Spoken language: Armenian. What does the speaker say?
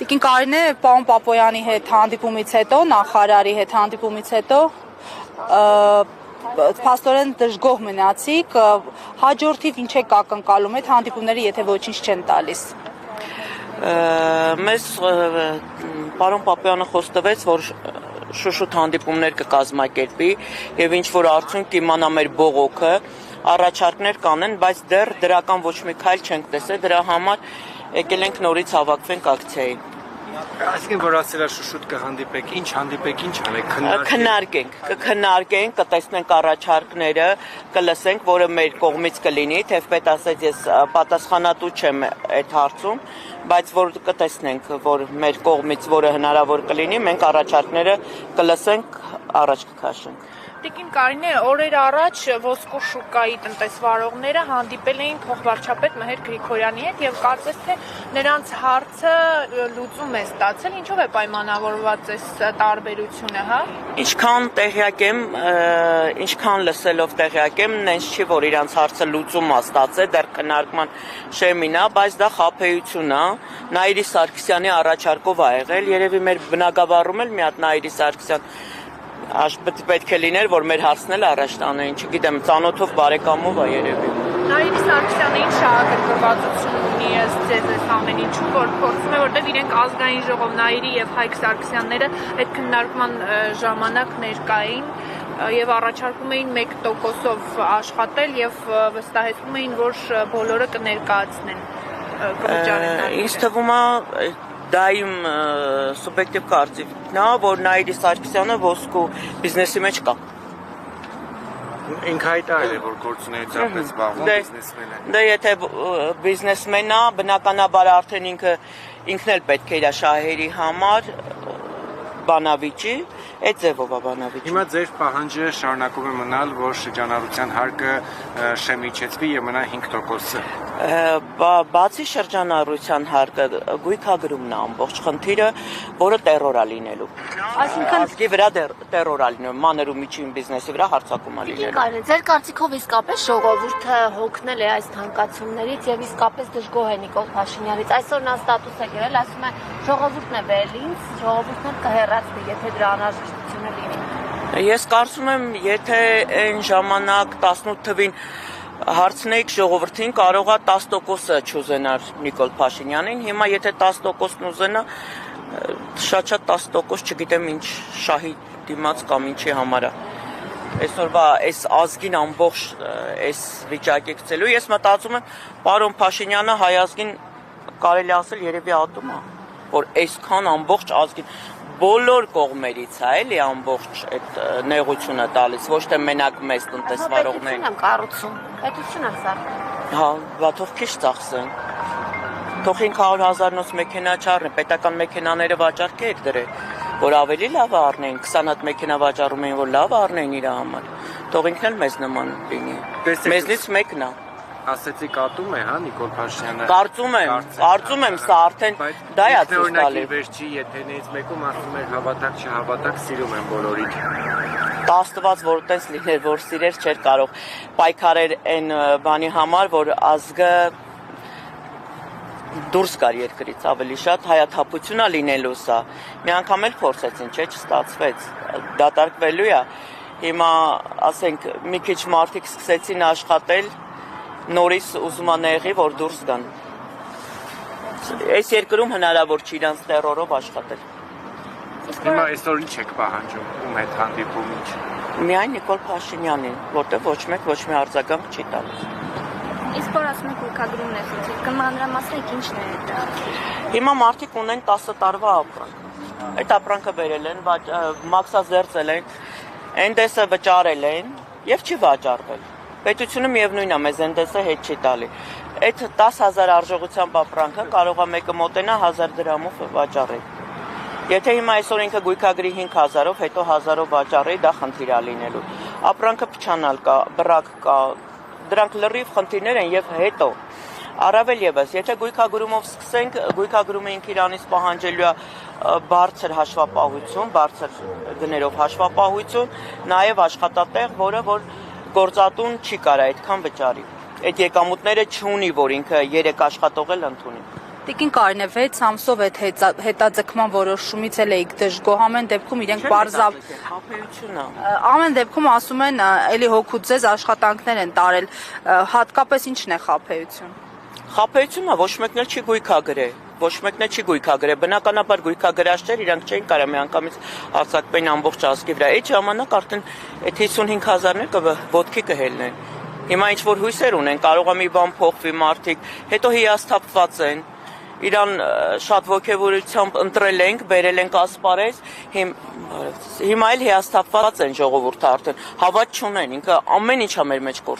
Տիկին Կարինե պարոն Պապոյանի հետ հանդիպումից հետո, նախարարի հետ հանդիպումից հետո փաստորեն դժգոհ մնացիք, հաջորդիվ ինչ եք ակնկալում այդ հանդիպումները, եթե ոչինչ չեն տալիս։ Մեզ պարոն Պապոյանը խոստվեց, որ շուշուտ հանդիպումներ կկազմակերպի եւ ինչ որ արդյունք կիմանա մեր բողոքը, առաջարկներ կանեն, բայց դեռ դրական ոչ մի քայլ չենք տեսել, դրա համար եկել ենք նորից հավաքվենք ակցիայի։ Այսինքն որ ասելա շուշուտ կհանդիպեք, ինչ հանդիպեք, ինչ անեք, կքննարկենք, կտեսնենք առաջարկները, կլսենք, որը մեր կողմից կլինի, թեպետ ասած ես պատասխանատու չեմ այդ հարցում, բայց որ կտեսնենք, որ մեր կողմից որը հնարավոր կլինի, մենք առաջարկները կլսենք, առաջ կքաշենք։ Տիկին Կարինե, օրեր առաջ ոսկու շուկայի տնտեսվարողները հանդիպել էին փոխվարչապետ Մհեր Գրիգորյանի հետ եւ կարծես թե նրանց հարցը լուծում է ստացել, ինչով է պայմանավորված այս տարբերությունը, հա? Ինչքան տեղյակ եմ, ինչքան լսելով տեղյակ եմ, նենց չի որ իրանց հարցը լուծում է ստացել, դեռ քննարկման շեմին է, բայց դա խաբեություն է, Նաիրի Սարգսյանի առաջարկով ա եղել, երևի մեր բնակավարում էլ մի հատ Նաիրի Սարգսյան պետք է լիներ, որ մեր հարցն էլ առաջ տանեին, չգիտեմ, ծանոթով բարեկամով է երևի։ Նաիրի Սարգսյանը ինչ շահագրգռվածություն ունի ըստ ձեզ այս ամեն ինչում, որ փորձում է, որտեղ իրենք ազգային ժողով Նաիրի եւ Հայկ Սարգսյանները այդ քննարկման ժամանակ ներկային եւ առաջարկում էին 1%-ով աշխատել եւ վստահեցնում էին, որ բոլորը կներկայացնեն կվճարեն։ Ինձ թվում է դա իմ սուբյեկտիվ կարծիքն է, որ Նաիրի Սարգսյանը ոսկու բիզնեսի մեջ կա։ Ինքը հայտարարել է, որ գործունեությամբ է զբաղվում, բիզնեսմեն է։ Դա եթե բիզնեսմեն է, բնականաբար արդեն ինքն էլ պետք է իր շահերի համար բանավիճի, այդ ձևով է բանավիճի։ Հիմա ձեր պահանջը շարունակում է մնալ, որ շրջանառության հարկը շեմիջեցվի եւ մնա 5%-ը։ Բացի շրջանառության հարկը գույքագրումն է ամբողջ խնդիրը, որը տերոր է լինելու։ Այսինքն ազգի վրա տերոր է լինելու, մանր ու միջին բիզնեսի վրա հարձակում է լինելու։ Ձեր կարծիքով իսկապես ժողովուրդը հոգնել է այս թանկացումներից եւ իսկապես դժգոհ է Նիկոլ Փաշինյանից։ Այսօր նա ստատուս է գրել, ասում է ժողովուրդն է բերել ինձ, ժողովուրդն էլ կհեռացվի, եթե դրա անհրաժեշտությունը լինի։ Ես կարծում եմ, եթե այն ժամանակ 18 թվին հարցնեիք ժողովրդին, կարող է 10%-ը չուզենար Նիկոլ Փաշինյանին, հիմա եթե 10%-ն ուզենա, շատ 10%, չգիտեմ ինչ շահի դիմաց կամ ինչի համար է։ Այսօրվա այս ազգին ամբողջ այս վիճակի գցելու, ես մտածում եմ, պարոն Փաշինյանը հայ ազգին կարելի ասել երևի ատում է, որ այսքան ամբողջ ազգին բոլոր կողմերից է էլի ամբողջ այդ նեղությունը տալիս, ոչ թե մենակ մեծ տնտեսվարողներին։ Պետություն եմ կառուցում, պետություն եմ սարքում։ Հա, բա թող քիչ ծախսեն։ Թող 500,000-նոց մեքենա չառնեն, պետական մեքենաները վաճառքի եք դրել, որ ավելի լավ առնեն, 20 հատ մեքենա վաճառում էին, որ լավ առնեն իր համար։ Թող ինքն էլ մեզ նման լինի։ Մեզնից մեկն է։ Ասեցիք ատում է, հա, Նիկոլ Փաշինյանը։ Կարծում եմ, սա արդեն դա է ցույց տալի։ Վերջի եթերներից մեկում ասում էր հավատակ չհավատակ, սիրում եմ բոլորիդ։ Տաստված որ տես լիներ, որ սիրեր չէր կարող պայքարեր այն բանի համար, որ ազգը դուրս գար երկրից ավելի շատ հայաթափություն է լինելու սա։ Մի անգամ էլ փորձեցին, չէ, չստացվեց։ Դատարկվելու է։ Հիմա, ասենք, մի քիչ մարդիկ սկսեցին աշխատել նորից ուզում անեղի, որ դուրս գան։ Այս երկրում հնարավոր չի իրանց տերորով աշխատել։ Հիմա այսօր ինչ եք պահանջում, ում հետ հանդիպում ինչ։ Միայն Նիկոլ Փաշինյանին, որտեղ ոչ մեկ ոչ մի արձագանք չի տալիս։ Իսկ որ ասում եք գույքագրումն է սոցիալ, կմանրամասնեք ինչն է դա։ Հիմա մարդիկ ունեն 10 տարվա ապրանք։ Այդ ապրանքը բերել են, մաքսազերծել են, էնդեսը վճարել են եւ չի վաճառվել։ Պետությունը միևնույնն է, մեզ էնդեսը հետ չի տալի։ Այդ 10,000 արժողությամբ ապրանքը կարող է մեկը մոտենա 1000 դրամով վաճառել։ Եթե հիմա այսօր ինքը գույքագրի 5,000-ով, հետո 1000-ով վաճառի, դա խնդիր է լինելու։ Ապրանքը փչանալ կա, բռակ կա, դրանք լրիվ խնդիրներ են եւ հետո առավել եւս, եթե գույքագրումով սկսենք, գույքագրումը ինքը իրանից պահանջելու է բարձր հաշվապահություն, բարձր գներով հաշվապահություն, նաեւ աշխատատեղ, որը որ գործատուն չի կարա այդքան վճարի։ Այդ եկամուտները չունի, որ ինքը 3 աշխատող էլ ընդունի։ Տիկին Կարինե 6 ամսով այդ հետաձգման որոշումից էլ էիք դժգոհ, ամեն դեպքում իրենք բարձավ Խափեությունը։ ամեն դեպքում ասում են էլի հոգու ձեզ աշխատանքներ են տարել, հատկապես ինչն է խափեություն։ Խափեությունը ոչ մեկն էլ չի գույքագրել, ոչ մեկն էլ չի գույքագրել, բնականաբար գույքագրաշներ իրանք չէին կարող միանգամից արձակվեն ամբողջ ազգի վրա։ Այդ ժամանակ արդեն այդ 55,000-ը ոտքի կհելնեն։ Հիմա ինչ որ հույսեր ունեն, կարող է մի բան փոխվի մարդիկ, հետո հիասթափված են։ Իրան շատ ողջավորությամբ ընտրել ենք, բերել ենք ասպարեզ, հիմա էլ հիասթափված են ժողովուրդը արդեն, հավատ չունեն, ինքը ամեն ինչը մեր մեջ գործ